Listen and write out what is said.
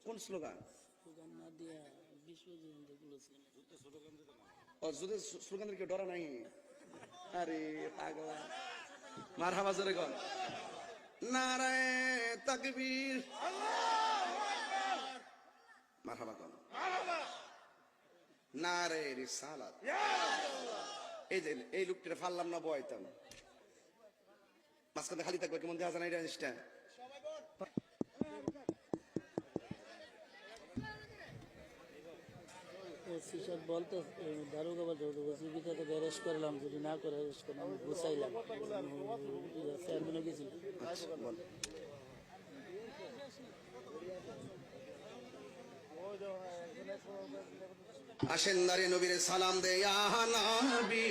কোন slogan? Slogan না দিয়া বিশ্বজিৎগুলো ছিল। ও যদি স্লোগানের কেউ ডরা নাই? আরে পাগলা, মারহাবা জোরে কর। নারায়ে তাকবীর, মারহাবা কর। নারায়ে রিসালাত। এই যে এই লোকটা ফাললাম না বয়তাম, মাঝখানে খালি থাকবে কেমন দেখা যায় না এই জিনিসটা। ওসি সাহেব বলতে দারোগা বলতে ওসি ভিতরে অ্যারেস্ট করলাম, যদি না করে অ্যারেস্ট করলাম গুছাইলাম, চেয়ারম্যানও গেছিল। আসেন দাঁড়িয়ে নবীর সালাম দে ইয়া নবী।